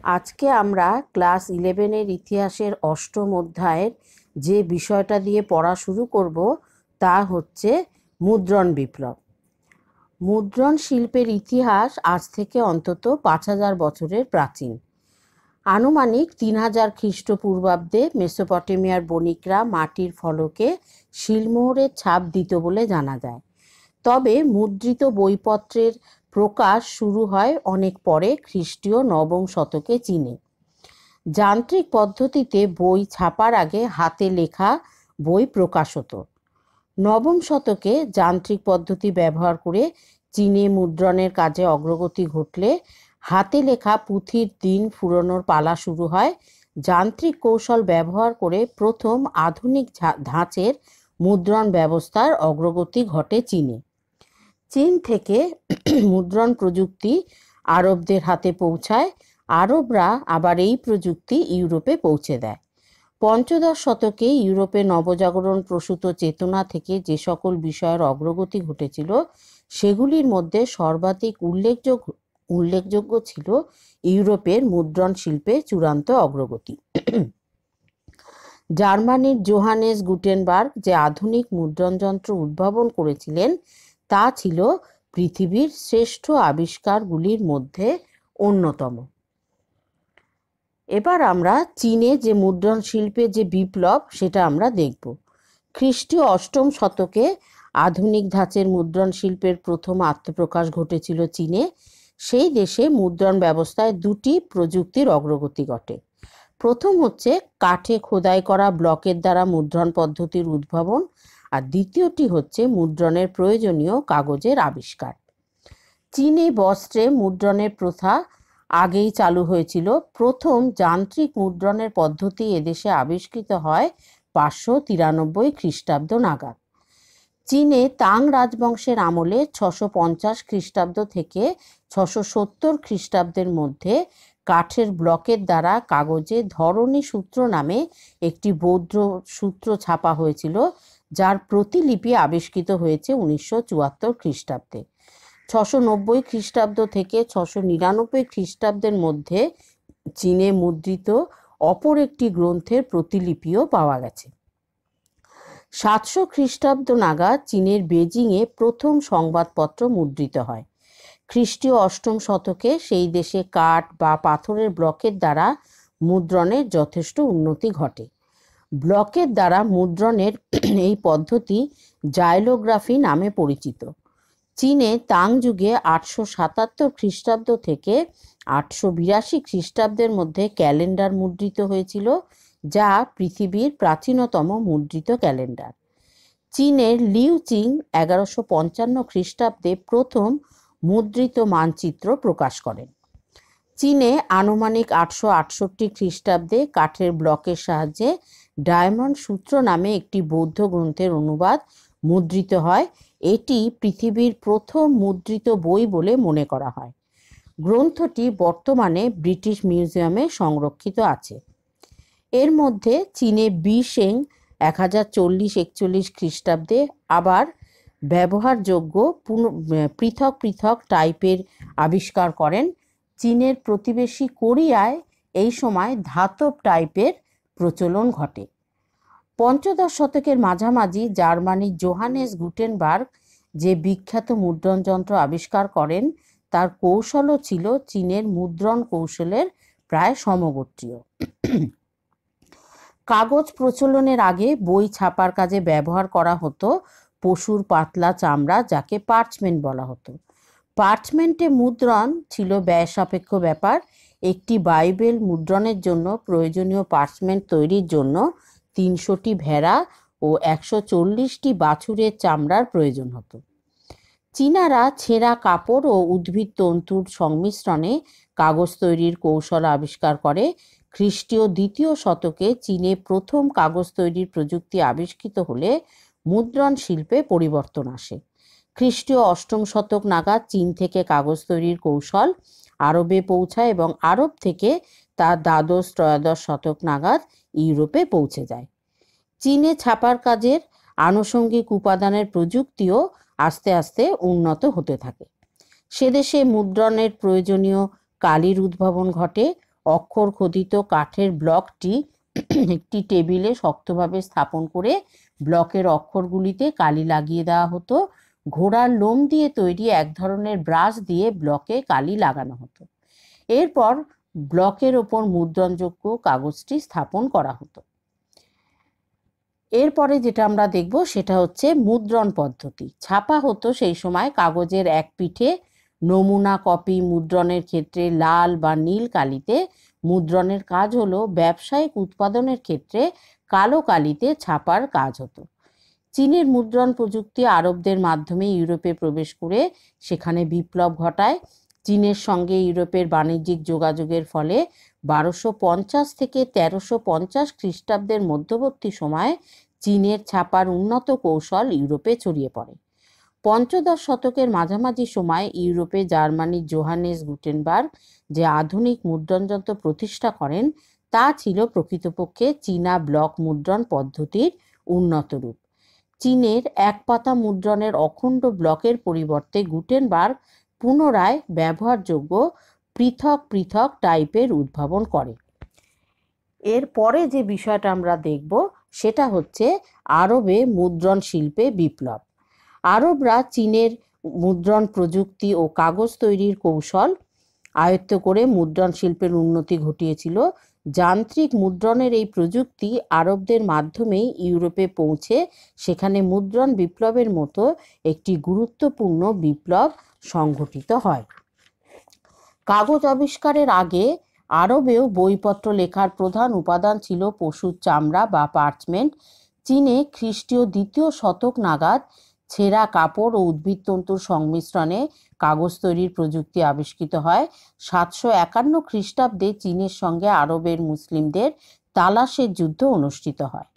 আজকে আমরা ক্লাস 11-এর ইতিহাসের অষ্টম অধ্যায়ের যে বিষয়টা দিয়ে পড়া শুরু করব তা হচ্ছে মুদ্রণ বিপ্লব। মুদ্রণ শিল্পের ইতিহাস আজ থেকে অন্তত 5000 বছরের প্রাচীন। আনুমানিক 3000 খ্রিস্টপূর্বাব্দে মেসোপটেমিয়ার বণিকরা মাটির ফলকে শিলমোহরের ছাপ দিত বলে জানা যায়। তবে মুদ্রিত বইপত্রের প্রকাশ শুরু হয় অনেক পরে, খ্রিস্টীয় নবম শতকে চীনে। যান্ত্রিক পদ্ধতিতে বই ছাপার আগে হাতে লেখা বই প্রকাশ হতো। নবম শতকে যান্ত্রিক পদ্ধতি ব্যবহার করে চীনে মুদ্রণের কাজে অগ্রগতি ঘটলে হাতে লেখা পুঁথির দিন ফুরোনোর পালা শুরু হয়। যান্ত্রিক কৌশল ব্যবহার করে প্রথম আধুনিক ধাঁচের মুদ্রণ ব্যবস্থার অগ্রগতি ঘটে চীনে। চীন থেকে মুদ্রণ প্রযুক্তি আরবদের হাতে পৌঁছায়। আরবরা আবার এই প্রযুক্তি ইউরোপে পৌঁছে দেয়। পঞ্চদশ শতকে ইউরোপে নবজাগরণ প্রসূত চেতনা থেকে যে সকল বিষয়ের অগ্রগতি ঘটেছিল সেগুলির মধ্যে সর্বাধিক উল্লেখযোগ্য ছিল ইউরোপের মুদ্রণ শিল্পে চূড়ান্ত অগ্রগতি। জার্মানির জোহানেস গুটেনবার্গ যে আধুনিক মুদ্রণ যন্ত্র উদ্ভাবন করেছিলেন তা ছিল পৃথিবীর শ্রেষ্ঠ আবিষ্কারগুলির মধ্যে অন্যতম। এবার আমরা চীনে যে মুদ্রণ শিল্পে যে বিপ্লব সেটা আমরা দেখব। খ্রিস্টীয় অষ্টম শতকে আধুনিক ধাঁচের মুদ্রণ শিল্পের প্রথম আত্মপ্রকাশ ঘটেছিল চীনে। সেই দেশে মুদ্রণ ব্যবস্থায় দুটি প্রযুক্তির অগ্রগতি ঘটে। প্রথম হচ্ছে কাঠে খোদাই করা ব্লকের দ্বারা মুদ্রণ পদ্ধতির উদ্ভাবন, আর দ্বিতীয়টি হচ্ছে মুদ্রণের প্রয়োজনীয় কাগজের আবিষ্কার। চীনে বস্ত্রে মুদ্রণের প্রথা আগেই চালু হয়েছিল। প্রথম যান্ত্রিক মুদ্রণের পদ্ধতি এদেশে আবিষ্কৃত হয় 593 খ্রিস্টাব্দ নাগাদ। চীনে তাং রাজবংশের আমলে 650 খ্রিস্টাব্দ থেকে 670 খ্রিস্টাব্দের মধ্যে কাঠের ব্লকের দ্বারা কাগজে ধরণী সূত্র নামে একটি বৌদ্ধ সূত্র ছাপা হয়েছিল, যার প্রতিলিপি আবিষ্কৃত হয়েছে 1974 খ্রিস্টাব্দে। 690 খ্রিস্টাব্দ থেকে 699 খ্রিস্টাব্দের মধ্যে চীনে মুদ্রিত অপর একটি গ্রন্থের প্রতিলিপিও পাওয়া গেছে। 700 খ্রিস্টাব্দ নাগাদ চীনের বেজিংয়ে প্রথম সংবাদপত্র মুদ্রিত হয়। খ্রিস্টীয় অষ্টম শতকে সেই দেশে কাঠ বা পাথরের ব্লকের দ্বারা মুদ্রণের যথেষ্ট উন্নতি ঘটে। ব্লকের দ্বারা মুদ্রণের এই পদ্ধতি জাইলোগ্রাফি নামে পরিচিত। চীনে তাং যুগে 877 খ্রিস্টাব্দ থেকে 882 খ্রিস্টাব্দের মধ্যে ক্যালেন্ডার মুদ্রিত হয়েছিল, যা পৃথিবীর প্রাচীনতম মুদ্রিত ক্যালেন্ডার। চীনের লিউ চিং 1155 খ্রিস্টাব্দে প্রথম মুদ্রিত মানচিত্র প্রকাশ করেন। চীনে আনুমানিক 868 খ্রিস্টাব্দে কাঠের ব্লকের সাহায্যে ডায়মন্ড সূত্র নামে একটি বৌদ্ধ গ্রন্থের অনুবাদ মুদ্রিত হয়। এটি পৃথিবীর প্রথম মুদ্রিত বই বলে মনে করা হয়। গ্রন্থটি বর্তমানে ব্রিটিশ মিউজিয়ামে সংরক্ষিত আছে। এর মধ্যে চীনে বিশেং 1040-41 খ্রিস্টাব্দে আবার ব্যবহারযোগ্য পৃথক পৃথক টাইপের আবিষ্কার করেন। চীনের প্রতিবেশী কোরিয়ায় এই সময় ধাতব টাইপের প্রচলন ঘটে। পঞ্চদশ শতকের মাঝামাঝি জার্মানির জোহানেস গুটেনবার্গ যে বিখ্যাত মুদ্রণ যন্ত্র আবিষ্কার করেন তার কৌশলও ছিল চীনের মুদ্রণ কৌশলের প্রায় সমগোত্রীয়। কাগজ প্রচলনের আগে বই ছাপার কাজে ব্যবহার করা হতো পশুর পাতলা চামড়া, যাকে পার্চমেন্ট বলা হতো। পার্চমেন্টে মুদ্রণ ছিল ব্যয় সাপেক্ষ ব্যাপার। একটি বাইবেল মুদ্রণের জন্য প্রয়োজনীয় পার্চমেন্ট তৈরির জন্য 300টি ভেড়া ও 140টি বাছুরের চামড়ার প্রয়োজন হতো। চীনারা ছেঁড়া কাপড় ও উদ্ভিদ তন্তুর সংমিশ্রণে কাগজ তৈরির কৌশল আবিষ্কার করে। খ্রিস্টীয় দ্বিতীয় শতকে চীনে প্রথম কাগজ তৈরির প্রযুক্তি আবিষ্কৃত হলে মুদ্রণ শিল্পে পরিবর্তন আসে। খ্রিস্টীয় অষ্টম শতক নাগাদ চীন থেকে কাগজ তৈরির কৌশল আরবে পৌঁছায় এবং আরব থেকে তা দ্বাদশ-ত্রয়োদশ শতক নাগাদ ইউরোপে পৌঁছে যায়। চীনে ছাপার কাজের আনুষঙ্গিক উপাদানের প্রযুক্তিও আস্তে আস্তে উন্নত হতে থাকে। সেদেশে মুদ্রণের প্রয়োজনীয় কালির উদ্ভাবন ঘটে। অক্ষর খোদিত কাঠের ব্লকটি একটি টেবিলে শক্তভাবে স্থাপন করে ব্লকের অক্ষরগুলিতে কালি লাগিয়ে দেওয়া হতো। ঘোড়ার লোম দিয়ে তৈরি এক ধরনের ব্রাশ দিয়ে ব্লকে কালি লাগানো হতো। এরপর ব্লকের ওপর মুদ্রণযোগ্য কাগজটি স্থাপন করা হতো। এরপরে যেটা আমরা দেখব সেটা হচ্ছে মুদ্রণ পদ্ধতি। ছাপা হতো সেই সময় কাগজের এক পিঠে। নমুনা কপি মুদ্রণের ক্ষেত্রে লাল বা নীল কালিতে। মুদ্রণের কাজ হলো ব্যবসায়িক উৎপাদনের ক্ষেত্রে কালো কালিতে ছাপার কাজ হতো। চীনের মুদ্রণ প্রযুক্তি আরবদের মাধ্যমে ইউরোপে প্রবেশ করে সেখানে বিপ্লব ঘটায়। চীনের সঙ্গে ইউরোপের বাণিজ্যিক যোগাযোগের ফলে 1250 থেকে 1350 খ্রিস্টাব্দের মধ্যবর্তী সময়ে চীনের ছাপার উন্নত কৌশল ইউরোপে ছড়িয়ে পড়ে। পঞ্চদশ শতকের মাঝামাঝি সময় ইউরোপে জার্মানির জোহানেস গুটেনবার্গ যে আধুনিক মুদ্রণযন্ত্র প্রতিষ্ঠা করেন তা ছিল প্রকৃতপক্ষে চীনা ব্লক মুদ্রণ পদ্ধতির উন্নত রূপ। চীনের এক পাতা মুদ্রণের অখণ্ড ব্লকের পরিবর্তে গুটেনবার্গ পুনরায় ব্যবহারযোগ্য পৃথক পৃথক টাইপের উদ্ভাবন করে। এরপরে যে বিষয়টা আমরা দেখব সেটা হচ্ছে আরবে মুদ্রণ শিল্পে বিপ্লব। আরবরা চীনের মুদ্রণ প্রযুক্তি ও কাগজ তৈরির কৌশল আয়ত্ত করে মুদ্রণ শিল্পের উন্নতি ঘটিয়েছিল। যান্ত্রিক মুদ্রণের এই প্রযুক্তি আরবদের মাধ্যমেই ইউরোপে পৌঁছে সেখানে মুদ্রণ বিপ্লবের মতো একটি গুরুত্বপূর্ণ বিপ্লব সংঘটিত হয়। কাগজ আবিষ্কারের আগে আরবেও বইপত্র লেখার প্রধান উপাদান ছিল পশুর চামড়া বা পার্চমেন্ট। চীনে খ্রিস্টীয় দ্বিতীয় শতক নাগাদ ছেঁড়া কাপড় ও উদ্ভিদতন্তুর সংমিশ্রণে কাগজ তৈরির প্রযুক্তি আবিষ্কৃত হয়। 751 খ্রিস্টাব্দে চীনের সঙ্গে আরবের মুসলিমদের তালাশের যুদ্ধ অনুষ্ঠিত হয়।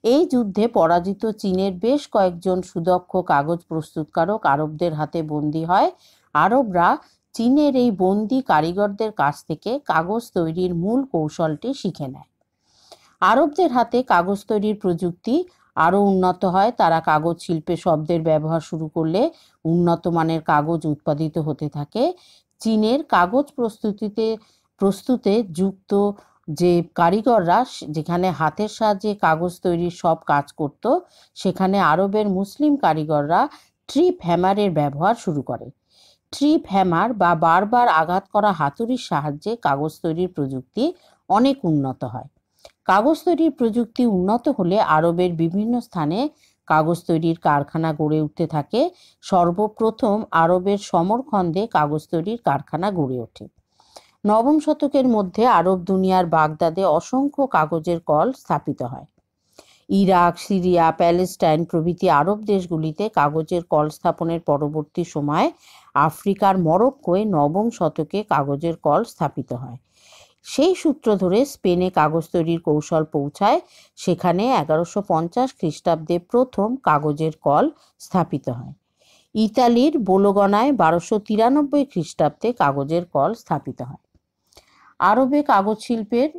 এই যুদ্ধে পরাজিত চীনের বেশ কয়েকজন সুদক্ষ কাগজ প্রস্তুতকারক আরবদের হাতে বন্দী হয়। আরবরা চীনের এই বন্দী কারিগরদের কাছ থেকে কাগজ তৈরির মূল কৌশলটি শিখে নেয়। আরবদের হাতে কাগজ তৈরির প্রযুক্তি আরও উন্নত হয়। তারা কাগজ শিল্পে শব্দের ব্যবহার শুরু করলে উন্নত মানের কাগজ উৎপাদিত হতে থাকে। চীনের কাগজ প্রস্তুতে যুক্ত যে কারিগররা যেখানে হাতের সাহায্যে কাগজ তৈরির সব কাজ করত, সেখানে আরবের মুসলিম কারিগররা ট্রিপ হ্যামারের ব্যবহার শুরু করে। ট্রিপ হ্যামার বা বারবার আঘাত করা হাতুড়ির সাহায্যে কাগজ তৈরির প্রযুক্তি অনেক উন্নত হয়। কাগজ তৈরির প্রযুক্তি উন্নত হলে আরবের বিভিন্ন স্থানে কাগজ তৈরির কারখানা গড়ে উঠতে থাকে। সর্বপ্রথম আরবের সমরখন্দে কাগজ তৈরির কারখানা গড়ে ওঠে। নবম শতকের মধ্যে আরব দুনিয়ার বাগদাদে অসংখ্য কাগজের কল স্থাপিত হয়। ইরাক, সিরিয়া, প্যালেস্টাইন প্রভৃতি আরব দেশগুলিতে কাগজের কল স্থাপনের পরবর্তী সময়ে আফ্রিকার মরক্কোয় নবম শতকে কাগজের কল স্থাপিত হয়। সেই সূত্র ধরে স্পেনে কাগজ তৈরির কৌশল পৌঁছায়। সেখানে 1150 খ্রিস্টাব্দে প্রথম কাগজের কল স্থাপিত হয়। ইতালির বোলোগনায় 1293 খ্রিস্টাব্দে কাগজের কল স্থাপিত হয়। আরবে কাগজ শিল্পের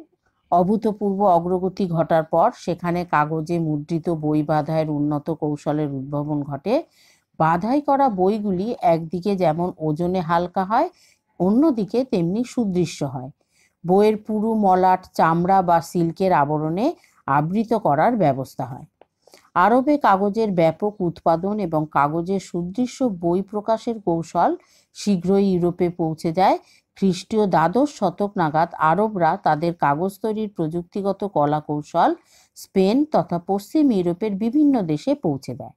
অভূতপূর্ব অগ্রগতি ঘটার পর সেখানে কাগজে মুদ্রিত বই বাঁধাইয়ের উন্নত কৌশলের উদ্ভাবন ঘটে। বাঁধাই করা বইগুলি একদিকে যেমন ওজনে হালকা হয়, অন্যদিকে তেমনি সুদৃশ্য হয়। বইয়ের পুরু মলাট চামড়া বা সিল্কের আবরণে আবৃত করার ব্যবস্থা হয়। আরবে কাগজের ব্যাপক উৎপাদন এবং কাগজের সুদৃশ্য বই প্রকাশের কৌশল শীঘ্রই ইউরোপে পৌঁছে যায়। খ্রিস্টীয় দ্বাদশ শতক নাগাদ আরবরা তাদের কাগজ তৈরির প্রযুক্তিগত কলা কৌশল স্পেন তথা পশ্চিম ইউরোপের বিভিন্ন দেশে পৌঁছে দেয়।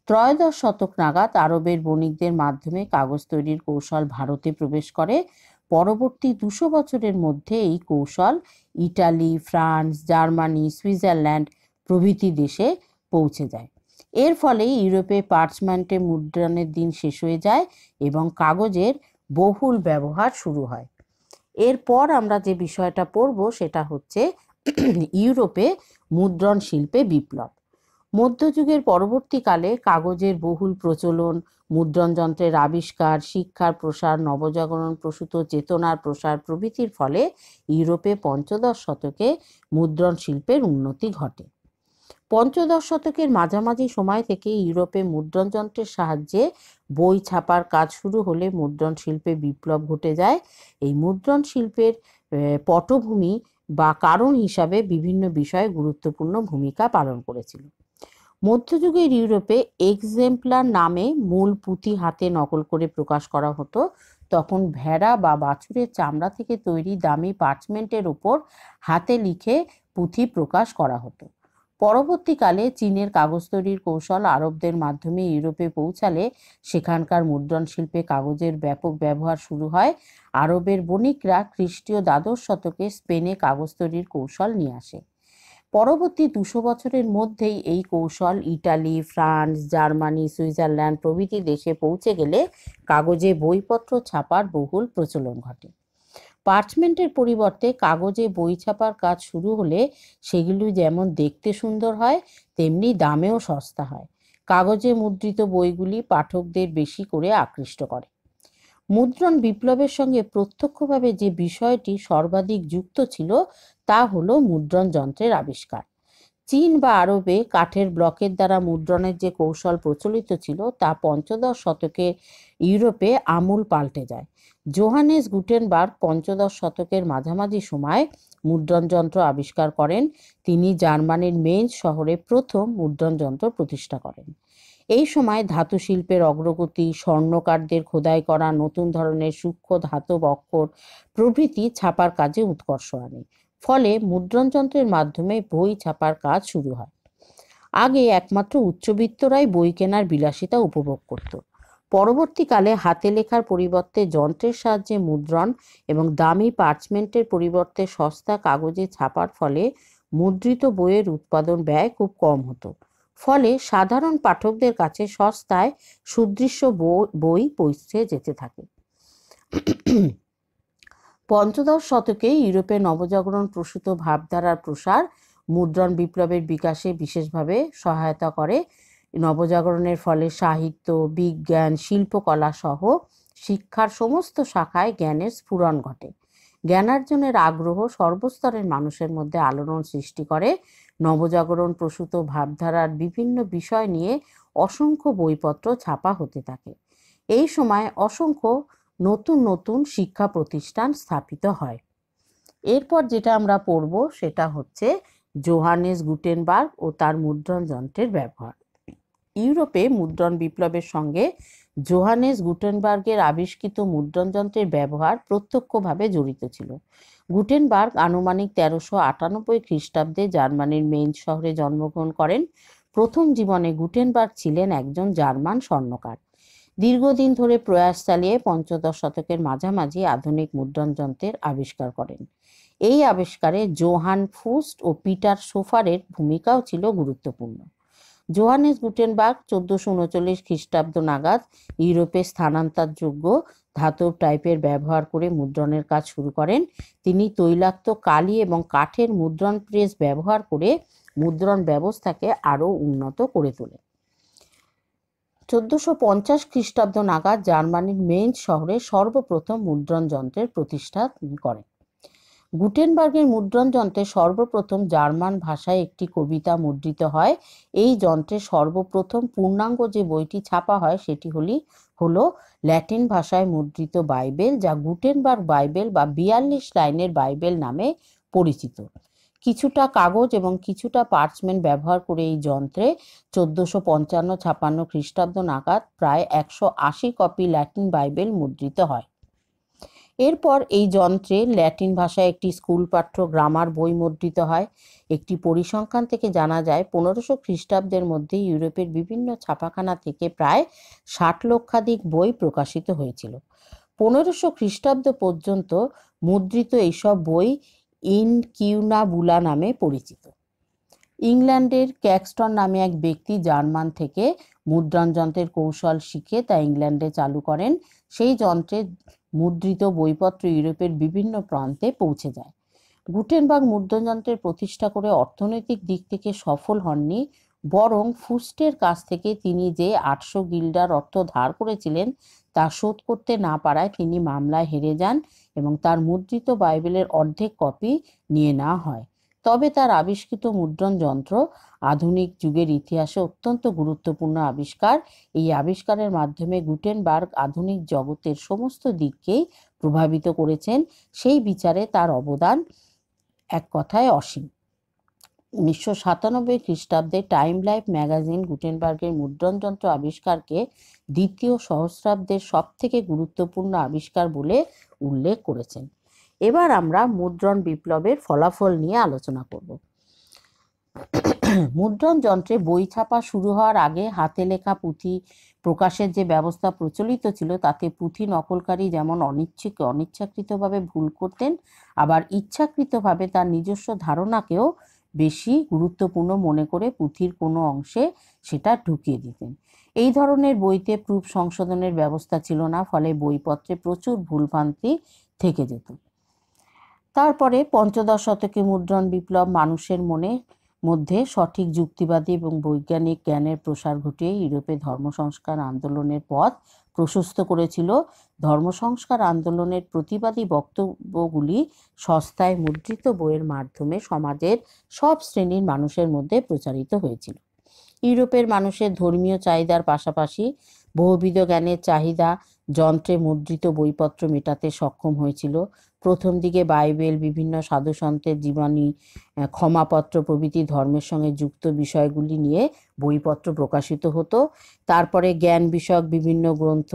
ত্রয়োদশ শতক নাগাদ আরবের বণিকদের মাধ্যমে কাগজ তৈরির কৌশল ভারতে প্রবেশ করে। পরবর্তী 200 বছরের মধ্যে এই কৌশল ইটালি, ফ্রান্স, জার্মানি, সুইজারল্যান্ড প্রভৃতি দেশে পৌঁছে যায়। এর ফলে ইউরোপে পার্চমেন্টে মুদ্রণের দিন শেষ হয়ে যায় এবং কাগজের বহুল ব্যবহার শুরু হয়। এরপর আমরা যে বিষয়টা পড়ব সেটা হচ্ছে ইউরোপে মুদ্রণ শিল্পে বিপ্লব। মধ্যযুগের পরবর্তীকালে কাগজের বহুল প্রচলন, মুদ্রণ যন্ত্রের আবিষ্কার, শিক্ষার প্রসার, নবজাগরণ প্রসূত চেতনার প্রসার প্রভৃতির ফলে ইউরোপে পঞ্চদশ শতকে মুদ্রণ শিল্পের উন্নতি ঘটে। পঞ্চদশ শতকের মাঝামাঝি সময় থেকে ইউরোপে মুদ্রণ যন্ত্রের সাহায্যে বই ছাপার কাজ শুরু হলে মুদ্রণ শিল্পে বিপ্লব ঘটে যায়। এই মুদ্রণ শিল্পের পটভূমি বা কারণ হিসাবে বিভিন্ন বিষয়ে গুরুত্বপূর্ণ ভূমিকা পালন করেছিল। মধ্যযুগের ইউরোপে এক্সেম্পলার নামে মূল পুঁথি হাতে নকল করে প্রকাশ করা হতো। তখন ভেড়া বা বাছুরের চামড়া থেকে তৈরি দামি পার্চমেন্টের ওপর হাতে লিখে পুঁথি প্রকাশ করা হতো। পরবর্তীকালে চীনের কাগজ তৈরির কৌশল আরবদের মাধ্যমে ইউরোপে পৌঁছালে সেখানকার মুদ্রণ শিল্পে কাগজের ব্যাপক ব্যবহার শুরু হয়। আরবের বণিকরা খ্রিস্টীয় দ্বাদশ শতকে স্পেনে কাগজ তৈরির কৌশল নিয়ে আসে। পরবর্তী 200 বছরের মধ্যেই এই কৌশল ইটালি, ফ্রান্স, জার্মানি, সুইজারল্যান্ড প্রভৃতি দেশে পৌঁছে গেলে কাগজে বইপত্র ছাপার বহুল প্রচলন ঘটে। পার্চমেন্টের পরিবর্তে কাগজে বই ছাপার কাজ শুরু হলে সেগুলি যেমন দেখতে সুন্দর হয়, তেমনি দামেও সস্তা হয়। কাগজে মুদ্রিত বইগুলি পাঠকদের বেশি করে আকৃষ্ট করে। মুদ্রণ বিপ্লবের সঙ্গে প্রত্যক্ষভাবে যে বিষয়টি সর্বাধিক যুক্ত ছিল তা হলো মুদ্রণ যন্ত্রের আবিষ্কার। চীন বা আরবে কাঠের ব্লকের দ্বারা মুদ্রণের যে কৌশল প্রচলিত ছিল তা পঞ্চদশ শতকে ইউরোপে আমূল পাল্টে যায়। জোহানেস গুটেনবার্গ পঞ্চদশ শতকের মাঝামাঝি সময় মুদ্রণ যন্ত্র আবিষ্কার করেন। তিনি জার্মানির মেইন্স শহরে প্রথম মুদ্রণ যন্ত্র প্রতিষ্ঠা করেন। এই সময় ধাতু শিল্পের অগ্রগতি, স্বর্ণকারদের খোদাই করা নতুন ধরনের সূক্ষ্ম ধাতব অক্ষর প্রভৃতি ছাপার কাজে উৎকর্ষ আনে। ফলে মুদ্রণ যন্ত্রের মাধ্যমে বই ছাপার কাজ শুরু হয়। আগে একমাত্র উচ্চবিত্তরাই বই কেনার বিলাসিতা উপভোগ করত। পরবর্তীকালে হাতে লেখার পরিবর্তে যন্ত্রের সাহায্যে মুদ্রণ এবং দামি পার্চমেন্টের পরিবর্তে সস্তা কাগজে ছাপার ফলে মুদ্রিত বইয়ের উৎপাদন ব্যয় খুব কম হতো। ফলে সাধারণ পাঠকদের কাছে সস্তায় সুদৃশ্য বই পৌঁছে যেতে থাকে। পঞ্চদশ শতকে ইউরোপে নবজাগরণ প্রসূত ভাবধারার প্রসার মুদ্রণ বিপ্লবের বিকাশে বিশেষভাবে সহায়তা করে। নবজাগরণের ফলে সাহিত্য, বিজ্ঞান, শিল্পকলা সহ শিক্ষার সমস্ত শাখায় জ্ঞানের স্ফুরণ ঘটে। জ্ঞানার্জনের আগ্রহ সর্বস্তরের মানুষের মধ্যে আলোড়ন সৃষ্টি করে। নবজাগরণ প্রসূত ভাবধারার বিভিন্ন বিষয় নিয়ে অসংখ্য বইপত্র ছাপা হতে থাকে। এই সময় অসংখ্য নতুন নতুন শিক্ষা প্রতিষ্ঠান স্থাপিত হয়। এরপর যেটা আমরা পড়ব সেটা হচ্ছে জোহানেস গুটেনবার্গ ও তার মুদ্রণ যন্ত্রের ব্যবহার। ইউরোপে মুদ্রণ বিপ্লবের সঙ্গে জোহানেস গুটেনবার্গের আবিষ্কৃত মুদ্রণ যন্ত্রের ব্যবহার প্রত্যক্ষভাবে জড়িত ছিল। গুটেনবার্গ আনুমানিক 1398 খ্রিস্টাব্দে জার্মানির মেইন্স শহরে জন্মগ্রহণ করেন। প্রথম জীবনে গুটেনবার্গ ছিলেন একজন জার্মান স্বর্ণকার। দীর্ঘদিন ধরে প্রয়াস চালিয়ে পঞ্চদশ শতকের মাঝামাঝি আধুনিক মুদ্রণ যন্ত্রের আবিষ্কার করেন। এই আবিষ্কারে জোহান ফুস্ট ও পিটার সোফারের ভূমিকাও ছিল গুরুত্বপূর্ণ। জোহানেস গুটেনবার্গ 1439 খ্রিস্টাব্দ নাগাদ ইউরোপে স্থানান্তরযোগ্য ধাতব টাইপের ব্যবহার করে মুদ্রণের কাজ শুরু করেন। তিনি তৈলাক্ত কালি এবং কাঠের মুদ্রণ প্রেস ব্যবহার করে মুদ্রণ ব্যবস্থাকে আরও উন্নত করে তোলেন। 1450 খ্রিস্টাব্দ নাগাদ জার্মানির মেইন্স শহরে সর্বপ্রথম মুদ্রণ যন্ত্রের প্রতিষ্ঠা করেন। গুটেনবার্গের মুদ্রণ যন্ত্রে সর্বপ্রথম জার্মান ভাষায় একটি কবিতা মুদ্রিত হয়। এই যন্ত্রে সর্বপ্রথম পূর্ণাঙ্গ যে বইটি ছাপা হয় সেটি হলো ল্যাটিন ভাষায় মুদ্রিত বাইবেল, যা গুটেনবার্গ বাইবেল বা 42 লাইনের বাইবেল নামে পরিচিত। কিছুটা কাগজ এবং কিছুটা পার্চমেন্ট ব্যবহার করে এই যন্ত্রে 1455-56 খ্রিস্টাব্দ নাগাদ প্রায় 180 কপি ল্যাটিন বাইবেল মুদ্রিত হয়। এরপর এই যন্ত্রে ল্যাটিন ভাষায় একটি স্কুল পাঠ্য গ্রামার বই মুদ্রিত হয়। একটি পরিসংখ্যান থেকে জানা যায় 1500 খ্রিস্টাব্দের মধ্যে ইউরোপের বিভিন্ন ছাপাখানা থেকে প্রায় 60 লক্ষাধিক বই প্রকাশিত হয়েছিল। 1500 খ্রিস্টাব্দ পর্যন্ত মুদ্রিত এইসব বই ইনকিউনাবুলা নামে পরিচিত। ইংল্যান্ডের ক্যাক্সটন নামে এক ব্যক্তি জার্মান থেকে মুদ্রণ যন্ত্রের কৌশল শিখে তা ইংল্যান্ডে চালু করেন। সেই যন্ত্রে মুদ্রিত বইপত্র ইউরোপের বিভিন্ন প্রান্তে পৌঁছে যায়। গুটেনবার্গ মুদ্রণ যন্ত্রের প্রতিষ্ঠা করে অর্থনৈতিক দিক থেকে সফল হননি, বরং ফুস্টের কাছ থেকে তিনি যে 800 গিল্ডার অর্থ ধার করেছিলেন তা শোধ করতে না পারায় তিনি মামলায় হেরে যান এবং তার মুদ্রিত বাইবেলের অর্ধেক কপি নিয়ে নেওয়া হয়। তবে তার আবিষ্কৃত মুদ্রণ যন্ত্র আধুনিক যুগের ইতিহাসে অত্যন্ত গুরুত্বপূর্ণ আবিষ্কার। এই আবিষ্কারের মাধ্যমে গুটেনবার্গ আধুনিক জগতের সমস্ত দিককেই প্রভাবিত করেছেন, সেই বিচারে তার অবদান এক কথায় অসীম। 1997 খ্রিস্টাব্দে টাইম লাইফ ম্যাগাজিন গুটেনবার্গের মুদ্রণযন্ত্র আবিষ্কারকে দ্বিতীয় সহস্রাব্দের সবথেকে গুরুত্বপূর্ণ আবিষ্কার বলে উল্লেখ করেছেন। এবার আমরা মুদ্রণ বিপ্লবের ফলাফল নিয়ে আলোচনা করব। মুদ্রণ যন্ত্রে বই ছাপা শুরু হওয়ার আগে হাতে লেখা পুঁথি প্রকাশের যে ব্যবস্থা প্রচলিত ছিল, তাতে পুঁথি নকলকারী যেমন অনিচ্ছাকৃতভাবে ভুল করতেন, আবার ইচ্ছাকৃতভাবে তার নিজস্ব ধারণাকেও বেশি গুরুত্বপূর্ণ মনে করে পুঁথির কোনো অংশে সেটা ঢুকিয়ে দিতেন। এই ধরনের বইতে প্রুফ সংশোধনের ব্যবস্থা ছিল না, ফলে বইপত্রে প্রচুর ভুলভ্রান্তি থেকে যেত। তারপরে পঞ্চদশ শতকে মুদ্রণ বিপ্লব মানুষের মধ্যে সঠিক যুক্তিবাদী এবং বৈজ্ঞানিক জ্ঞানের প্রসার ঘটিয়ে ইউরোপে ধর্ম সংস্কার আন্দোলনের পথ প্রশস্ত করেছিল। ধর্ম সংস্কার আন্দোলনের প্রতিবাদী বক্তব্যগুলি সস্তায় মুদ্রিত বইয়ের মাধ্যমে সমাজের সব শ্রেণীর মানুষের মধ্যে প্রচারিত হয়েছিল। ইউরোপের মানুষের ধর্মীয় চাহিদার পাশাপাশি বহুবিধ জ্ঞানের চাহিদা যন্ত্রে মুদ্রিত বইপত্র মেটাতে সক্ষম হয়েছিল। প্রথম দিকে বাইবেল, বিভিন্ন সাধুসন্তের জীবনী, ক্ষমাপত্র প্রভৃতি ধর্মের সঙ্গে যুক্ত বিষয়গুলি নিয়ে বইপত্র প্রকাশিত হতো। তারপরে জ্ঞান বিষয়ক বিভিন্ন গ্রন্থ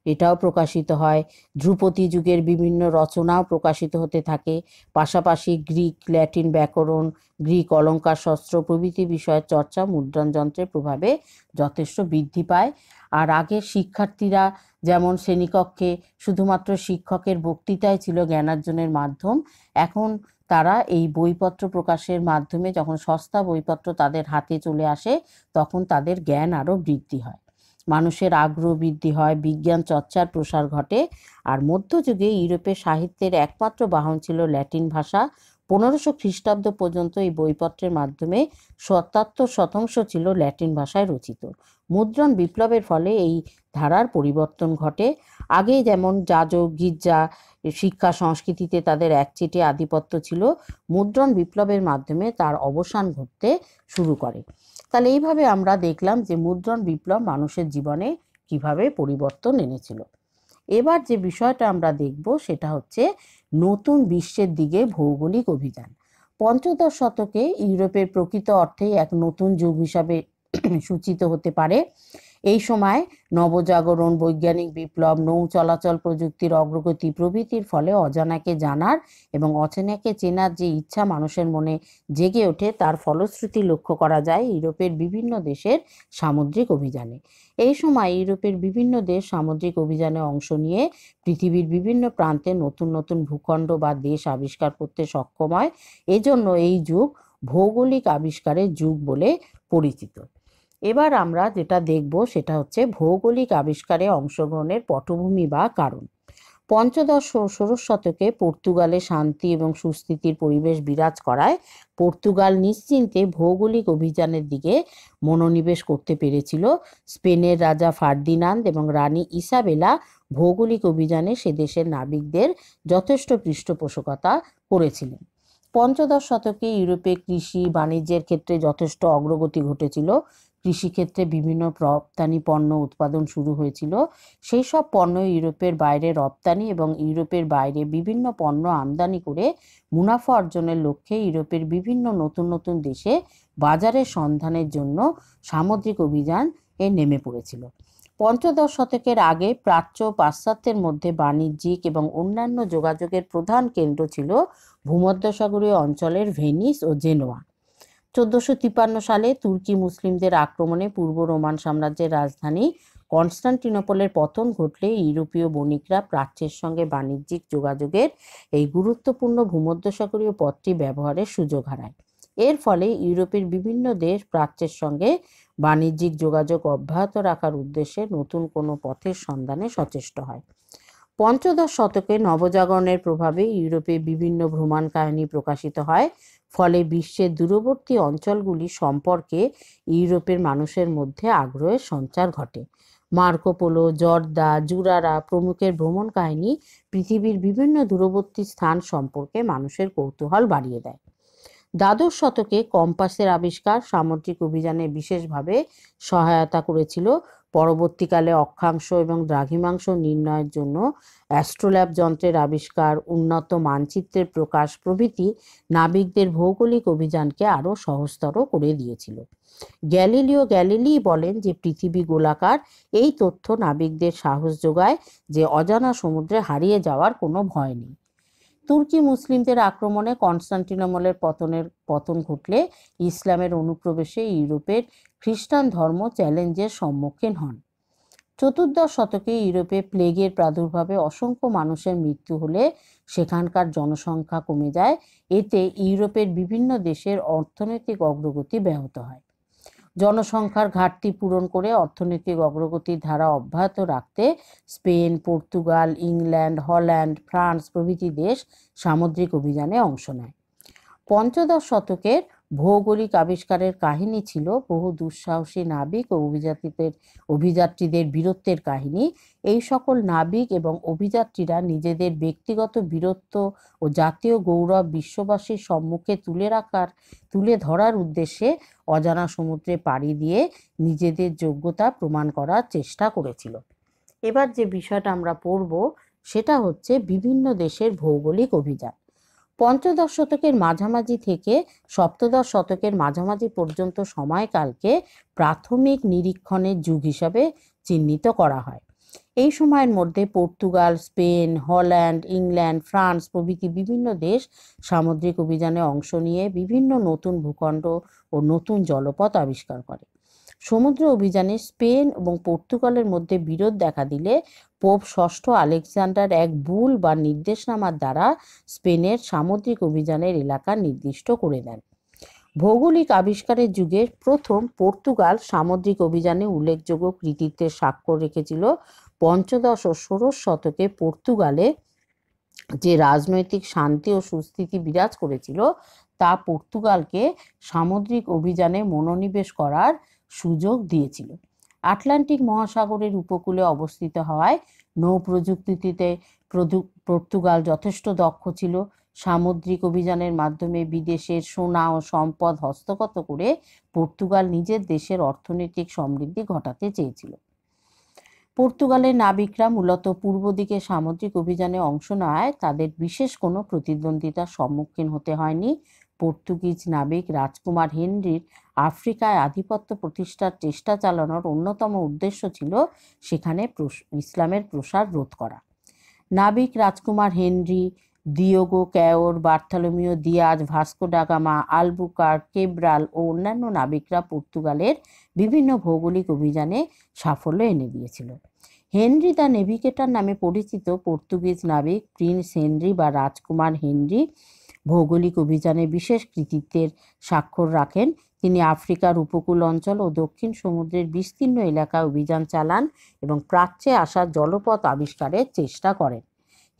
এটাও প্রকাশিত হয়। ধ্রুপদী যুগের বিভিন্ন রচনাও প্রকাশিত হতে থাকে। পাশাপাশি গ্রিক, ল্যাটিন ব্যাকরণ, গ্রিক অলঙ্কার শাস্ত্র প্রভৃতি বিষয়ের চর্চা মুদ্রণ যন্ত্রের প্রভাবে যথেষ্ট বৃদ্ধি পায়। আর আগের শিক্ষার্থীরা যেমন শ্রেণীকক্ষে শুধুমাত্র শিক্ষকের বক্তৃতাই ছিল জ্ঞানার্জনের মাধ্যম, এখন তারা এই বইপত্র প্রকাশের মাধ্যমে যখন সস্তা বইপত্র তাদের হাতে চলে আসে, তখন তাদের জ্ঞান আরও বৃদ্ধি হয়, মানুষের আগ্রহ বৃদ্ধি হয়, বিজ্ঞান চর্চার প্রসার ঘটে। আর মধ্যযুগে ইউরোপের সাহিত্যের একমাত্র বাহন ছিল ল্যাটিন ভাষা। 1500 খ্রিস্টাব্দ পর্যন্ত এই বইপত্রের মাধ্যমে 77% ছিল ল্যাটিন ভাষায় রচিত। মুদ্রণ বিপ্লবের ফলে এই ধারার পরিবর্তন ঘটে। আগে যেমন যাজক, গির্জা, শিক্ষা, সংস্কৃতিতে তাদের একচেটিয়া আধিপত্য ছিল, মুদ্রণ বিপ্লবের মাধ্যমে তার অবসান ঘটতে শুরু করে। তাহলে এইভাবে আমরা দেখলাম যে মুদ্রণ বিপ্লব মানুষের জীবনে কিভাবে পরিবর্তন এনেছিল। এবার যে বিষয়টা আমরা দেখব সেটা হচ্ছে নতুন বিশ্বের দিকে ভৌগোলিক অভিযান। পঞ্চদশ শতকে ইউরোপের প্রকৃত অর্থেই এক নতুন যুগ হিসাবে সূচিত হতে পারে। এই সময় নবজাগরণ, বৈজ্ঞানিক বিপ্লব, নৌ চলাচল প্রযুক্তির অগ্রগতি প্রভৃতির ফলে অজানাকে জানার এবং অচেনাকে চেনার যে ইচ্ছা মানুষের মনে জেগে ওঠে, তার ফলশ্রুতি লক্ষ্য করা যায় ইউরোপের বিভিন্ন দেশের সামুদ্রিক অভিযানে। এই সময় ইউরোপের বিভিন্ন দেশ সামুদ্রিক অভিযানে অংশ নিয়ে পৃথিবীর বিভিন্ন প্রান্তে নতুন নতুন ভূখণ্ড বা দেশ আবিষ্কার করতে সক্ষম হয়। এজন্য এই যুগ ভৌগোলিক আবিষ্কারের যুগ বলে পরিচিত। এবার আমরা যেটা দেখব সেটা হচ্ছে ভৌগোলিক আবিষ্কারে অংশগ্রহণের পটভূমি বা কারণ। পঞ্চদশ ও ষোড়শ শতকে পর্তুগালে শান্তি এবং সুস্থিতির পরিবেশ বিরাজ করায় পর্তুগাল নিশ্চিন্তে ভৌগোলিক অভিযানের দিকে মনোনিবেশ করতে পেরেছিল। স্পেনের রাজা ফার্দিনান্দ এবং রানী ইসাবেলা ভৌগোলিক অভিযানে সে দেশের নাবিকদের যথেষ্ট পৃষ্ঠপোষকতা করেছিলেন। পঞ্চদশ শতকে ইউরোপে কৃষি বাণিজ্যের ক্ষেত্রে যথেষ্ট অগ্রগতি ঘটেছিল। কৃষিক্ষেত্রে বিভিন্ন রপ্তানি পণ্য উৎপাদন শুরু হয়েছিল। সেই সব পণ্য ইউরোপের বাইরে রপ্তানি এবং ইউরোপের বাইরে বিভিন্ন পণ্য আমদানি করে মুনাফা অর্জনের লক্ষ্যে ইউরোপের বিভিন্ন নতুন নতুন দেশে বাজারের সন্ধানের জন্য সামুদ্রিক অভিযান নেমে পড়েছিল। পঞ্চদশ শতকের আগে প্রাচ্য ও পাশ্চাত্যের মধ্যে বাণিজ্যিক এবং অন্যান্য যোগাযোগের প্রধান কেন্দ্র ছিল ভূমধ্যসাগরীয় অঞ্চলের ভেনিস ও জেনোয়া। 1453 সালে তুর্কি মুসলিমদের আক্রমণে পূর্ব রোমান সাম্রাজ্যের রাজধানী কনস্টান্টিনোপলের পতন ঘটলে ইউরোপীয় বণিকরা প্রাচ্যের সঙ্গে বাণিজ্যিক যোগাযোগের এই গুরুত্বপূর্ণ ভূমধ্যসাগরীয় পথটি ব্যবহারের সুযোগ হারায়। এর ফলে ইউরোপের বিভিন্ন দেশ প্রাচ্যের সঙ্গে বাণিজ্যিক যোগাযোগ অব্যাহত রাখার উদ্দেশ্যে নতুন কোনো পথের সন্ধানে সচেষ্ট হয়। পঞ্চদশ শতকে নবজাগরণের প্রভাবে ইউরোপে বিভিন্ন ভ্রমণ কাহিনী প্রকাশিত হয়। ফলে বিশ্বের দূরবর্তী অঞ্চলগুলি সম্পর্কে ইউরোপের মানুষের মধ্যে আগ্রহের সঞ্চার ঘটে। মার্কো পোলো, জর্দা, জুরারা প্রমুখের ভ্রমণ কাহিনী পৃথিবীর বিভিন্ন দূরবর্তী স্থান সম্পর্কে মানুষের কৌতূহল বাড়িয়ে দেয়। দ্বাদশ শতকে কম্পাসের আবিষ্কার সামুদ্রিক অভিযানে বিশেষভাবে সহায়তা করেছিল। পরবর্তীকালে অক্ষাংশ এবং দ্রাঘিমাংশ নির্ণয়ের জন্য অ্যাস্ট্রোল্যাব যন্ত্রের আবিষ্কার, উন্নত মানচিত্রের প্রকাশ প্রভৃতি নাবিকদের ভৌগোলিক অভিযানকে আরও সহজতর করে দিয়েছিল। গ্যালিলিও গ্যালিলি বলেন যে পৃথিবী গোলাকার। এই তথ্য নাবিকদের সাহস যোগায় যে অজানা সমুদ্রে হারিয়ে যাওয়ার কোনো ভয় নেই। তুর্কি মুসলিমদের আক্রমণে কনস্টান্টিনোপলের পতন ঘটলে ইসলামের অনুপ্রবেশে ইউরোপের খ্রিস্টান ধর্ম চ্যালেঞ্জের সম্মুখীন হন। চতুর্দশ শতকে ইউরোপে প্লেগের প্রাদুর্ভাবে অসংখ্য মানুষের মৃত্যু হলে সেখানকার জনসংখ্যা কমে যায়। এতে ইউরোপের বিভিন্ন দেশের অর্থনৈতিক অগ্রগতি ব্যাহত হয়। জনসংখ্যার ঘাটতি পূরণ করে অর্থনৈতিক অগ্রগতির ধারা অব্যাহত রাখতে Spain, Portugal, England, Holland, France প্রভৃতি দেশ সামুদ্রিক অভিযানে অংশ নেয়। পঞ্চদশ শতকের ভৌগোলিক আবিষ্কারের কাহিনী ছিল বহু দুঃসাহসী নাবিক ও অভিযাত্রীদের বীরত্বের কাহিনী। এই সকল নাবিক এবং অভিযাত্রীরা নিজেদের ব্যক্তিগত বীরত্ব ও জাতীয় গৌরব বিশ্ববাসীর সম্মুখে তুলে ধরার উদ্দেশ্যে অজানা সমুদ্রে পাড়ি দিয়ে নিজেদের যোগ্যতা প্রমাণ করার চেষ্টা করেছিল। এবার যে বিষয়টা আমরা পড়ব সেটা হচ্ছে বিভিন্ন দেশের ভৌগোলিক অভিযান। পঞ্চদশ শতকের মাঝামাঝি থেকে সপ্তদশ শতকের মাঝামাঝি পর্যন্ত সময়কালকে প্রাথমিক নিরীক্ষণের যুগ হিসাবে চিহ্নিত করা হয়। এই সময়ের মধ্যে Portugal, Spain, Holland, England, France প্রভৃতি বিভিন্ন দেশ সামুদ্রিক অভিযানে অংশ নিয়ে বিভিন্ন নতুন ভূখণ্ড ও নতুন জলপথ আবিষ্কার করে। সমুদ্র অভিযানে স্পেন এবং পর্তুগালের মধ্যে বিরোধ দেখা দিলে পোপ ষষ্ঠ আলেকজান্ডার এক বুল বা নির্দেশনামার দ্বারা স্পেনের সামুদ্রিক অভিযানের এলাকা নির্দিষ্ট করে দেন। ভৌগোলিক আবিষ্কারের যুগে প্রথম পর্তুগাল সামুদ্রিক অভিযানে উল্লেখযোগ্য কৃতিত্বের স্বাক্ষর রেখেছিল। পঞ্চদশ ও ষোড়শ শতকে পর্তুগালে যে রাজনৈতিক শান্তি ও সুস্থিতি বিরাজ করেছিল তা পর্তুগালকে সামুদ্রিক অভিযানে মনোনিবেশ করার সুযোগ দিয়েছিল। আটলান্টিক মহাসাগরের উপকূলে অবস্থিত হওয়ায় নৌ প্রযুক্তিতে পর্তুগাল যথেষ্ট দক্ষ ছিল। সামুদ্রিক অভিযানের মাধ্যমে বিদেশের সোনা ও সম্পদ হস্তগত করে পর্তুগাল নিজের দেশের অর্থনৈতিক সমৃদ্ধি ঘটাতে চেয়েছিল। পর্তুগালের নাবিকরা মূলত পূর্ব দিকে সামুদ্রিক অভিযানে অংশ নেওয়ায় তাদের বিশেষ কোনো প্রতিদ্বন্দ্বিতার সম্মুখীন হতে হয়নি। পর্তুগিজ নাবিক রাজকুমার হেনরির আফ্রিকায় আধিপত্য প্রতিষ্ঠার চেষ্টা চালানোর অন্যতম উদ্দেশ্য ছিল সেখানে ইসলামের প্রসার রোধ করা। নাবিক রাজকুমার Henry, Diego Cao, Bartholomeu Dias, Vasco da Gama, Albuquerque, Cabral ও অন্যান্য নাবিকরা পর্তুগালের বিভিন্ন ভৌগোলিক অভিযানে সাফল্য এনে দিয়েছিল। হেনরি দ্য নেভিগেটর নামে পরিচিত পর্তুগিজ নাবিক প্রিন্স হেনরি বা রাজকুমার হেনরি ভৌগোলিক অভিযানে বিশেষ কৃতিত্বের স্বাক্ষর রাখেন। তিনি আফ্রিকার উপকূল অঞ্চল ও দক্ষিণ সমুদ্রের বিস্তীর্ণ এলাকায় অভিযান চালান এবং প্রাচ্যে আসা জলপথ আবিষ্কারের চেষ্টা করেন।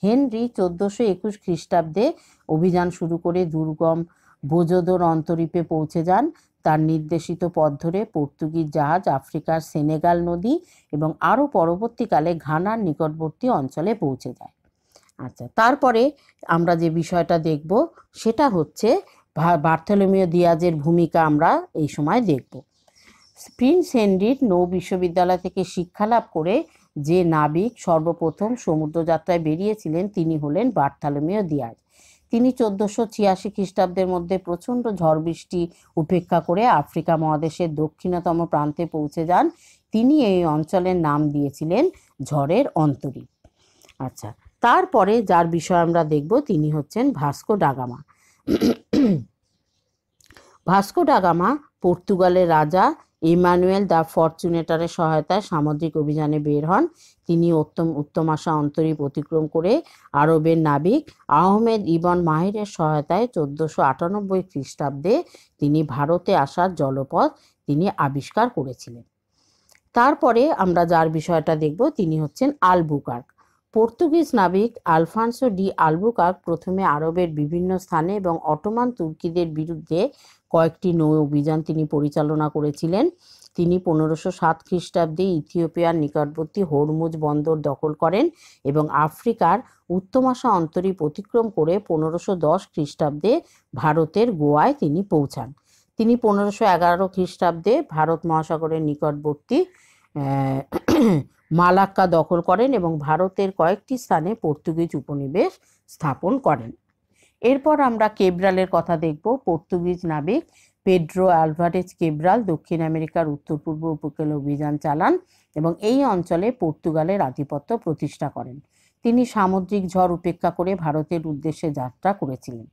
হেনরি 1421 খ্রিস্টাব্দে অভিযান শুরু করে দুর্গম বোজোদোর অন্তরীপে পৌঁছে যান। তার নির্দেশিত পথ ধরে পর্তুগিজ জাহাজ আফ্রিকার সেনেগাল নদী এবং আরও পরবর্তীকালে ঘানার নিকটবর্তী অঞ্চলে পৌঁছে যায়। আচ্ছা, তারপরে আমরা যে বিষয়টা দেখব সেটা হচ্ছে বার্থোলোমিও দিয়াজের ভূমিকা আমরা এই সময় দেখব। প্রিন্স হেনরির নৌ বিশ্ববিদ্যালয় থেকে শিক্ষালাভ করে যে নাবিক সর্বপ্রথম সমুদ্রযাত্রায় বেরিয়েছিলেন তিনি হলেন বার্থোলোমিও দিয়াজ। তিনি 1486 খ্রিস্টাব্দের মধ্যে প্রচণ্ড ঝড় বৃষ্টি উপেক্ষা করে আফ্রিকা মহাদেশের দক্ষিণতম প্রান্তে পৌঁছে যান। তিনি এই অঞ্চলের নাম দিয়েছিলেন ঝড়ের অন্তরীপ। আচ্ছা, তারপরে যার বিষয় আমরা দেখব তিনি হচ্ছেন Vasco da gamma. Vasco da gamma পর্তুগালের রাজা ইমানুয়েল দ্য ফরচুনেটারের সহায়তায় সামুদ্রিক অভিযানে বের হন। তিনি উত্তমাশা অন্তরীপ অতিক্রম করে আরবের নাবিক আহমেদ ইবন মাহিরের সহায়তায় 1498 খ্রিস্টাব্দে তিনি ভারতে আসার জলপথ তিনি আবিষ্কার করেছিলেন। তারপরে আমরা যার বিষয়টা দেখব তিনি হচ্ছেন আলবুকার্ক। পর্তুগিজ নাবিক আলফান্সো ডি আলবুকার্ক প্রথমে আরবের বিভিন্ন স্থানে এবং অটোমান তুর্কিদের বিরুদ্ধে কয়েকটি নৌ অভিযান তিনি পরিচালনা করেছিলেন। তিনি 1507 খ্রিস্টাব্দে ইথিওপিয়ার নিকটবর্তী হরমুজ বন্দর দখল করেন এবং আফ্রিকার উত্তমাশা অন্তরীপ অতিক্রম করে 1510 খ্রিস্টাব্দে ভারতের গোয়ায় তিনি পৌঁছান। তিনি 1511 খ্রিস্টাব্দে ভারত মহাসাগরের নিকটবর্তী মালাক্কা দখল করেন এবং ভারতের কয়েকটি স্থানে পর্তুগিজ উপনিবেশ স্থাপন করেন। এরপর আমরা কেব্রালের কথা দেখব। পর্তুগিজ নাবিক পেড্রো আলভারেজ কেব্রাল দক্ষিণ আমেরিকার উত্তর পূর্ব উপকূলে অভিযান চালান এবং এই অঞ্চলে পর্তুগালের আধিপত্য প্রতিষ্ঠা করেন। তিনি সামুদ্রিক ঝড় উপেক্ষা করে ভারতের উদ্দেশ্যে যাত্রা করেছিলেন।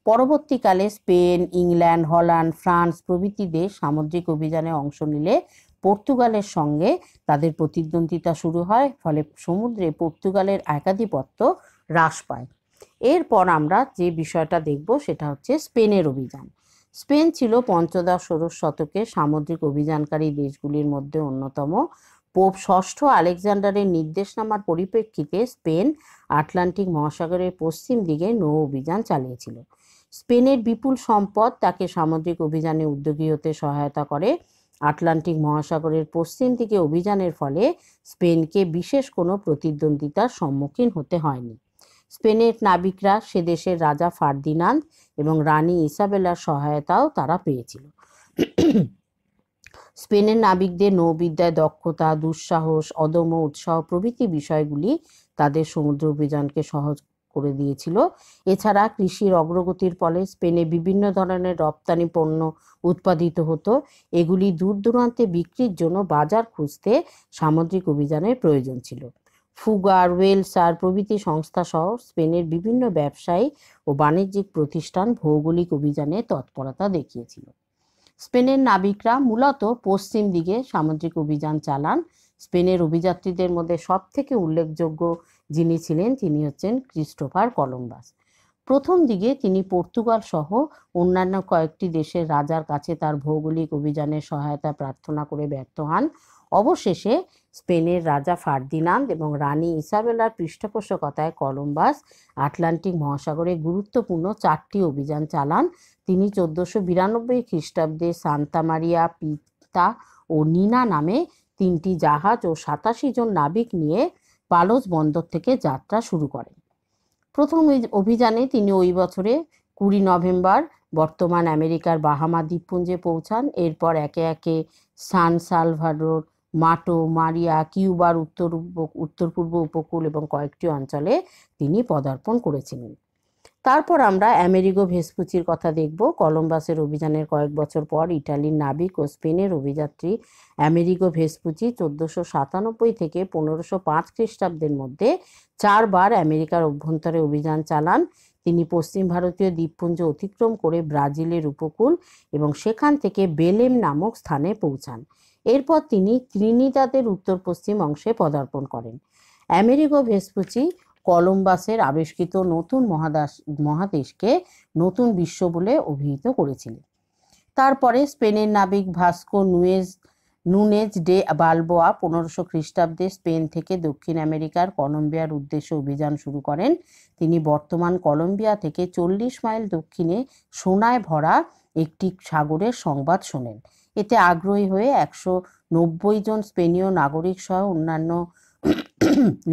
পরবর্তীকালে স্পেন, ইংল্যান্ড, হল্যান্ড, ফ্রান্স প্রভৃতি দেশ সামুদ্রিক অভিযানে অংশ নিলে পর্তুগালের সঙ্গে তাদের প্রতিদ্বন্দ্বিতা শুরু হয়, ফলে সমুদ্রে পর্তুগালের একাধিপত্য হ্রাস পায়। এরপর আমরা যে বিষয়টা দেখব সেটা হচ্ছে স্পেনের অভিযান। স্পেন ছিল পঞ্চদশ-ষোড়শ শতকে সামুদ্রিক অভিযানকারী দেশগুলির মধ্যে অন্যতম। পোপ ষষ্ঠ আলেকজান্ডারের নির্দেশনামার পরিপ্রেক্ষিতে স্পেন আটলান্টিক মহাসাগরের পশ্চিম দিকে নৌ অভিযান চালিয়েছিল। স্পেনের বিপুল সম্পদ তাকে সামুদ্রিক অভিযানে উদ্যোগী হতে সহায়তা করে। আটলান্টিক মহাসাগরের পশ্চিম দিকে অভিযানের ফলে স্পেনকে বিশেষ কোনো প্রতিদ্বন্দ্বিতার সম্মুখীন হতে হয়নি। স্পেনের নাবিকরা সে দেশের রাজা ফার্দিনান্দ এবং রানী ইসাবেলার সহায়তাও তারা পেয়েছিল। স্পেনের নাবিকদের নৌবিদ্যায় দক্ষতা, দুঃসাহস, অদম্য উৎসাহ প্রভৃতি বিষয়গুলি তাদের সমুদ্র অভিযানকে সহজ করে দিয়েছিল। এছাড়া কৃষির অগ্রগতির ফলে স্পেনে বিভিন্ন ধরনের রপ্তানি পণ্য উৎপাদিত হতো। এগুলি দূর দূরান্তে বিক্রির জন্য বাজার খুঁজতে সামুদ্রিক অভিযানের প্রয়োজন ছিল। ফুগার, ওয়েলসার প্রভৃতি সংস্থা সহ স্পেনের বিভিন্ন ব্যবসায়ী ও বাণিজ্যিক প্রতিষ্ঠান ভৌগোলিক অভিযানে তৎপরতা দেখিয়েছিল। স্পেনের নাবিকরা মূলত পশ্চিম দিকে সামুদ্রিক অভিযান চালান। স্পেনের অভিযাত্রীদের মধ্যে সবথেকে উল্লেখযোগ্য যিনি ছিলেন তিনি হচ্ছেন ক্রিস্টোফার কলম্বাস। প্রথম দিকে তিনি পর্তুগাল সহ অন্যান্য কয়েকটি দেশের রাজার কাছে তার ভৌগোলিক অভিযানের সহায়তা প্রার্থনা করে ব্যর্থ হন। অবশেষে স্পেনের রাজা ফার্দিনান্দ এবং রানী ইসাবেলার পৃষ্ঠপোষকতায় কলম্বাস আটলান্টিক মহাসাগরে গুরুত্বপূর্ণ 4টি অভিযান চালান। তিনি 1492 খ্রিস্টাব্দে সান্তা মারিয়া পিতা ও নিনা নামে 3টি জাহাজ ও 87 জন নাবিক নিয়ে পালোস বন্দর থেকে যাত্রা শুরু করেন। প্রথম অভিযানে তিনি ওই বছরে 20 নভেম্বর বর্তমান আমেরিকার বাহামা দ্বীপপুঞ্জে পৌঁছান। এরপর একে একে সান সালভাডোর, মাটো, মারিয়া, কিউবার উত্তর পূর্ব উপকূল এবং কয়েকটি অঞ্চলে তিনি পদার্পণ করেছিলেন। তারপর আমরা আমেরিগো ভেসপুচির কথা দেখব। কলম্বাসের অভিযানের কয়েক বছর পর ইটালির নাবিক ও স্পেনের অভিযাত্রী আমেরিগো ভেসপুচি 1497 থেকে 1505 খ্রিস্টাব্দের মধ্যে 4 বার আমেরিকার অভ্যন্তরে অভিযান চালান। তিনি পশ্চিম ভারতীয় দ্বীপপুঞ্জ অতিক্রম করে ব্রাজিলের উপকূল এবং সেখান থেকে বেলেম নামক স্থানে পৌঁছান। এরপর তিনি ত্রিনিদাদের উত্তর পশ্চিম অংশে পদার্পণ করেন। আমেরিগো ভেসপুচি কলম্বাসের আবিষ্কৃত নতুন মহাদেশকে নতুন বিশ্ব বলে অভিহিত করেছিলেন। তারপরে স্পেনের নাবিক ভাস্কো নুনেজ ডে বালবোয়া 1500 খ্রিস্টাব্দে স্পেন থেকে দক্ষিণ আমেরিকার কলম্বিয়ার উদ্দেশ্যে অভিযান শুরু করেন। তিনি বর্তমান কলম্বিয়া থেকে 40 মাইল দক্ষিণে সোনায় ভরা একটি সাগরের সংবাদ শোনেন। এতে আগ্রহী হয়ে 190 জন স্পেনীয় নাগরিক সহ অন্যান্য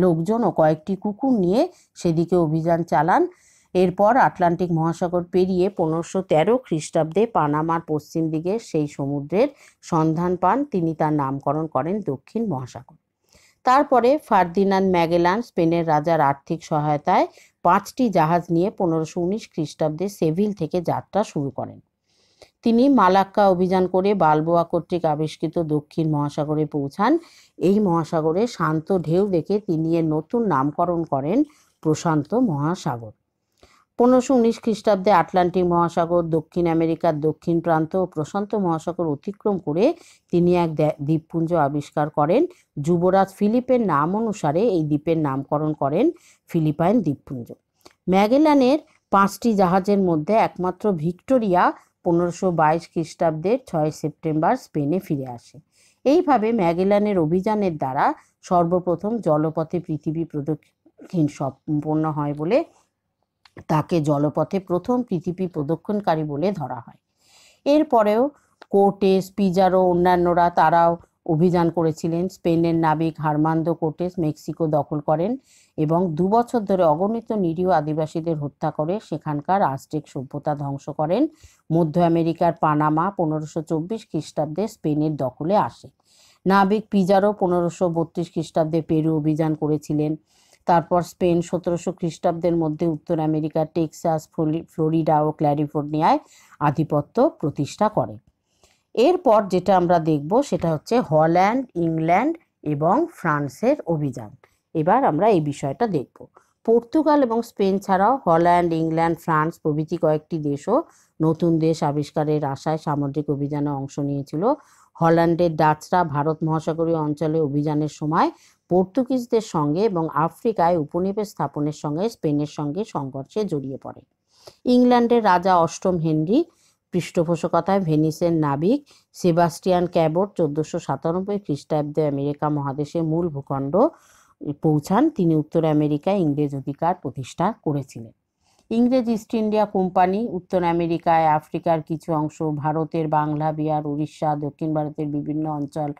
লোকজন ও কয়েকটি কুকুর নিয়ে সেদিকে অভিযান চালান। এরপর আটলান্টিক মহাসাগর পেরিয়ে 1513 খ্রিস্টাব্দে পানামার পশ্চিম দিকে সেই সমুদ্রের সন্ধান পান। তিনি তার নামকরণ করেন দক্ষিণ মহাসাগর। তারপরে ফার্দিনান্দ ম্যাগেলান স্পেনের রাজার আর্থিক সহায়তায় 5টি জাহাজ নিয়ে 1519 খ্রিস্টাব্দে সেভিল থেকে যাত্রা শুরু করেন। তিনি মালাক্কা অভিযান করে বালবোয়া কর্তৃক আবিষ্কৃত দক্ষিণ মহাসাগরে পৌঁছান। এই মহাসাগরে শান্ত ঢেউ দেখে তিনি এর নতুন নামকরণ করেন প্রশান্ত মহাসাগর। 1519 খ্রিস্টাব্দে আটলান্টিক মহাসাগর, দক্ষিণ আমেরিকার দক্ষিণ প্রান্ত ও প্রশান্ত মহাসাগর অতিক্রম করে তিনি এক দ্বীপপুঞ্জ আবিষ্কার করেন। যুবরাজ ফিলিপের নাম অনুসারে এই দ্বীপের নামকরণ করেন ফিলিপাইন দ্বীপপুঞ্জ। ম্যাগেলানের 5টি জাহাজের মধ্যে একমাত্র ভিক্টোরিয়া 1522 খ্রিস্টাব্দের 6 সেপ্টেম্বর স্পেনে ফিরে আসে। এইভাবে ম্যাগেলানের অভিযানের দ্বারা সর্বপ্রথম জলপথে পৃথিবী প্রদক্ষিণ সম্পন্ন হয় বলে তাকে জলপথে প্রথম পৃথিবী প্রদক্ষিণকারী বলে ধরা হয়। এরপরেও কোর্টেস, পিজারো অন্যান্যরা তারাও অভিযান করেছিলেন। স্পেনের নাবিক হার্মান্দো কোর্টেস মেক্সিকো দখল করেন এবং 2 বছর ধরে অগণিত নিরীহ আদিবাসীদের হত্যা করে সেখানকার আজটেক সভ্যতা ধ্বংস করেন। মধ্য আমেরিকার পানামা 1524 খ্রিস্টাব্দে স্পেনের দখলে আসে। নাবিক পিজারো 1532 খ্রিস্টাব্দে পেরু অভিযান করেছিলেন। তারপর স্পেন 1700 খ্রিস্টাব্দের মধ্যে উত্তর আমেরিকা, টেক্সাস, ফ্লোরিডা ও ক্যালিফোর্নিয়ায় আধিপত্য প্রতিষ্ঠা করে। এরপর যেটা আমরা দেখব সেটা হচ্ছে হল্যান্ড, ইংল্যান্ড এবং ফ্রান্সের অভিযান। এবার আমরা এই বিষয়টা দেখব। পর্তুগাল এবং স্পেন ছাড়াও হল্যান্ড, ইংল্যান্ড, ফ্রান্স প্রভৃতি কয়েকটি দেশও নতুন দেশ আবিষ্কারের আশায় সামুদ্রিক অভিযানে অংশ নিয়েছিল। হল্যান্ডের ডাচরা ভারত মহাসাগরীয় অঞ্চলে অভিযানের সময় পর্তুগিজদের সঙ্গে এবং আফ্রিকায় উপনিবেশ স্থাপনের সঙ্গে স্পেনের সঙ্গে সংঘর্ষে জড়িয়ে পড়ে। ইংল্যান্ডের রাজা অষ্টম হেনরি পৃষ্ঠপোষকতায় ভেনিসের নাবিক সেবাস্টিয়ান ক্যাবট 1497 খ্রিস্টাব্দে আমেরিকা মহাদেশে মূল ভূখণ্ড পৌঁছান। তিনি উত্তর আমেরিকায় ইংরেজ অধিকার প্রতিষ্ঠা করেছিলেন। ইংরেজ ইস্ট ইন্ডিয়া কোম্পানি উত্তর আমেরিকায়, আফ্রিকার কিছু অংশ, ভারতের বাংলা, বিহার, উড়িষ্যা, দক্ষিণ ভারতের বিভিন্ন অঞ্চল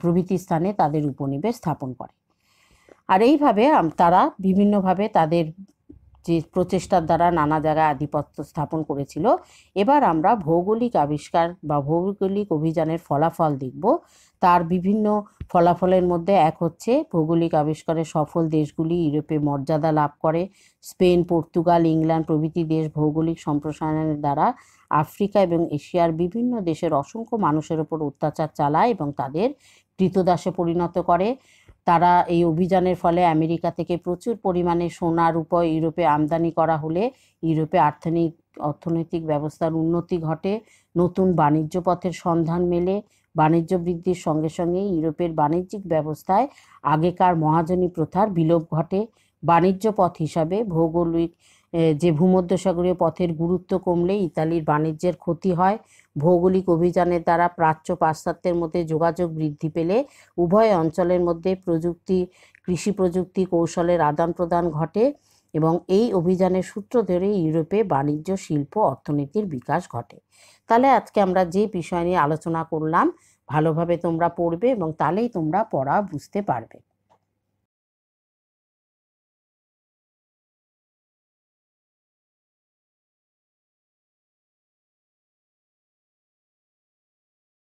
প্রভৃতি স্থানে তাদের উপনিবেশ স্থাপন করে। আর এইভাবে তারা বিভিন্নভাবে তাদের যে প্রচেষ্টার দ্বারা নানা জায়গায় আধিপত্য স্থাপন করেছিল। এবার আমরা ভৌগোলিক আবিষ্কার বা ভৌগোলিক অভিযানের ফলাফল দেখব। তার বিভিন্ন ফলাফলের মধ্যে এক হচ্ছে ভৌগোলিক আবিষ্কারের সফল দেশগুলি ইউরোপে মর্যাদা লাভ করে। স্পেন, পর্তুগাল, ইংল্যান্ড প্রভৃতি দেশ ভৌগোলিক সম্প্রসারণের দ্বারা আফ্রিকা এবং এশিয়ার বিভিন্ন দেশের অসংখ্য মানুষের ওপর অত্যাচার চালায় এবং তাদের কৃতদাসে পরিণত করে। তারা এই অভিযানের ফলে আমেরিকা থেকে প্রচুর পরিমাণে সোনা, রূপা ইউরোপে আমদানি করা হলে ইউরোপে অর্থনৈতিক ব্যবস্থার উন্নতি ঘটে, নতুন বাণিজ্য পথের সন্ধান মেলে। বাণিজ্য বৃদ্ধির সঙ্গে সঙ্গে ইউরোপের বাণিজ্যিক ব্যবস্থায় আগেকার মহাজনী প্রথার বিলোপ ঘটে। বাণিজ্য পথ হিসাবে ভৌগোলিক যে ভূমধ্যসাগরীয় পথের গুরুত্ব কমলে ইতালির বাণিজ্যের ক্ষতি হয়। ভৌগোলিক অভিযানের দ্বারা প্রাচ্য পাশ্চাত্যের মধ্যে যোগাযোগ বৃদ্ধি পেলে উভয় অঞ্চলের মধ্যে কৃষি প্রযুক্তি কৌশলের আদান প্রদান ঘটে এবং এই অভিযানের সূত্র ধরে ইউরোপে বাণিজ্য, শিল্প, অর্থনীতির বিকাশ ঘটে। তাহলে আজকে আমরা যে বিষয় নিয়ে আলোচনা করলাম ভালোভাবে তোমরা পড়বে এবং তাহলেই তোমরা পড়া বুঝতে পারবে।